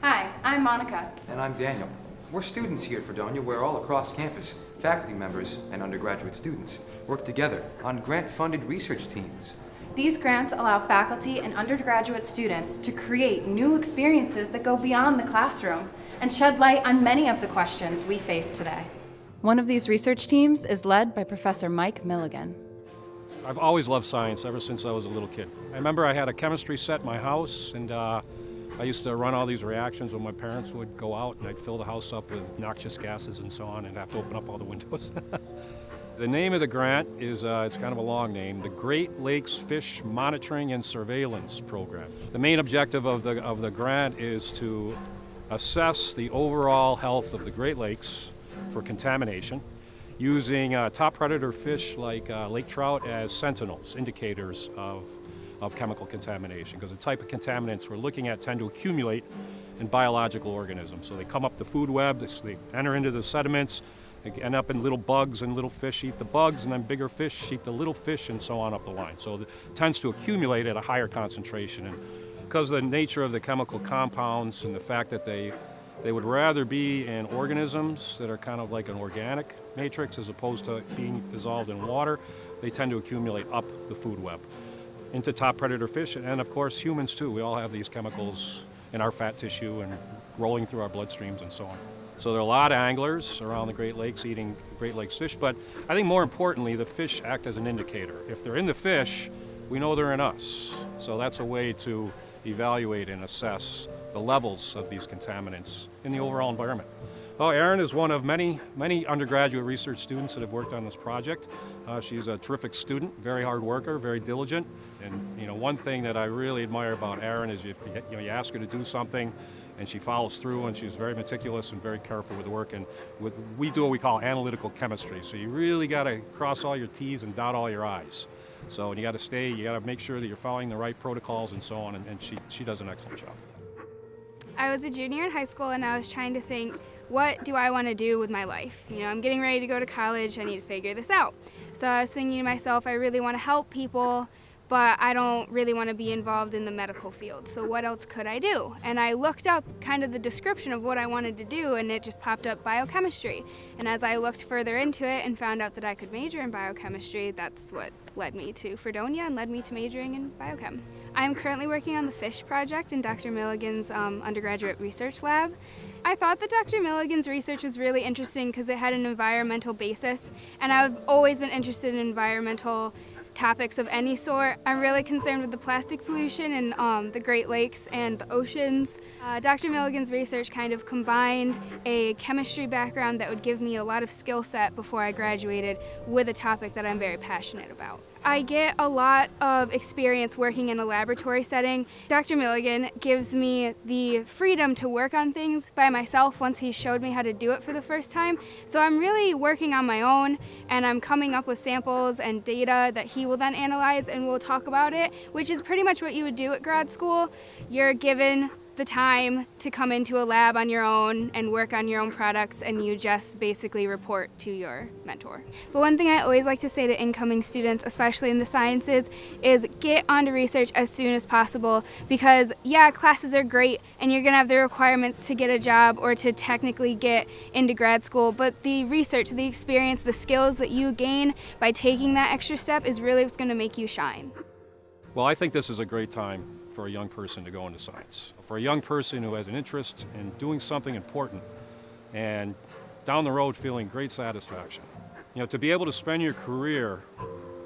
Hi, I'm Monica. And I'm Daniel. We're students here at Fredonia where all across campus, faculty members and undergraduate students work together on grant-funded research teams. These grants allow faculty and undergraduate students to create new experiences that go beyond the classroom and shed light on many of the questions we face today. One of these research teams is led by Professor Mike Milligan. I've always loved science ever since I was a little kid. I remember I had a chemistry set in my house, and I used to run all these reactions when my parents would go out, and I'd fill the house up with noxious gases and so on, and have to open up all the windows. The name of the grant is, it's kind of a long name, the Great Lakes Fish Monitoring and Surveillance Program. The main objective of the grant is to assess the overall health of the Great Lakes for contamination, using top predator fish like lake trout as sentinels, indicators of chemical contamination, because the type of contaminants we're looking at tend to accumulate in biological organisms. So they come up the food web, they enter into the sediments, they end up in little bugs, and little fish eat the bugs, and then bigger fish eat the little fish, and so on up the line. So it tends to accumulate at a higher concentration. And because of the nature of the chemical compounds and the fact that they would rather be in organisms that are kind of like an organic matrix as opposed to being dissolved in water, they tend to accumulate up the food web into top predator fish, and of course humans too. We all have these chemicals in our fat tissue and rolling through our bloodstreams and so on. So there are a lot of anglers around the Great Lakes eating Great Lakes fish, but I think more importantly, the fish act as an indicator. If they're in the fish, we know they're in us. So that's a way to evaluate and assess the levels of these contaminants in the overall environment. Well, Erin is one of many undergraduate research students that have worked on this project. She's a terrific student, very hard worker, very diligent. And one thing that I really admire about Erin is you ask her to do something and she follows through, and she's very meticulous and very careful with the work. And we do what we call analytical chemistry. So you really got to cross all your T's and dot all your I's. So you got to make sure that you're following the right protocols and so on, and she does an excellent job. I was a junior in high school, and I was trying to think, what do I want to do with my life? I'm getting ready to go to college, I need to figure this out. So I was thinking to myself, I really want to help people, but I don't really want to be involved in the medical field. So what else could I do? And I looked up kind of the description of what I wanted to do, and it just popped up biochemistry. And as I looked further into it and found out that I could major in biochemistry, that's what led me to Fredonia and led me to majoring in biochem. I'm currently working on the FISH project in Dr. Milligan's undergraduate research lab. I thought that Dr. Milligan's research was really interesting because it had an environmental basis, and I've always been interested in environmental topics of any sort. I'm really concerned with the plastic pollution in the Great Lakes and the oceans. Dr. Milligan's research kind of combined a chemistry background that would give me a lot of skill set before I graduated with a topic that I'm very passionate about. I get a lot of experience working in a laboratory setting. Dr. Milligan gives me the freedom to work on things by myself once he showed me how to do it for the first time. So I'm really working on my own, and I'm coming up with samples and data that he will then analyze, and we'll talk about it, which is pretty much what you would do at grad school. You're given the time to come into a lab on your own and work on your own products, and you just basically report to your mentor. But one thing I always like to say to incoming students, especially in the sciences, is get onto research as soon as possible, because classes are great and you're gonna have the requirements to get a job or to technically get into grad school, but the research, the experience, the skills that you gain by taking that extra step is really what's gonna make you shine. Well, I think this is a great time for a young person to go into science. For a young person who has an interest in doing something important and down the road feeling great satisfaction. To be able to spend your career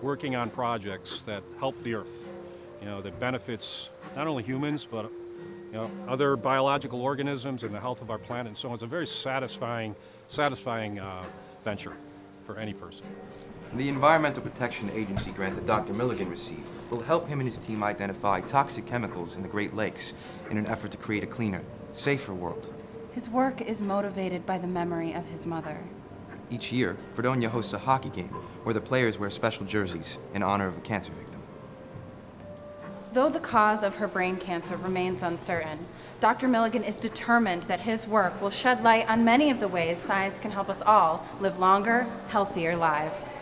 working on projects that help the earth, that benefits not only humans, but other biological organisms and the health of our planet and so on. It's a very satisfying venture for any person. The Environmental Protection Agency grant that Dr. Milligan received will help him and his team identify toxic chemicals in the Great Lakes in an effort to create a cleaner, safer world. His work is motivated by the memory of his mother. Each year, Fredonia hosts a hockey game where the players wear special jerseys in honor of a cancer victim. Though the cause of her brain cancer remains uncertain, Dr. Milligan is determined that his work will shed light on many of the ways science can help us all live longer, healthier lives.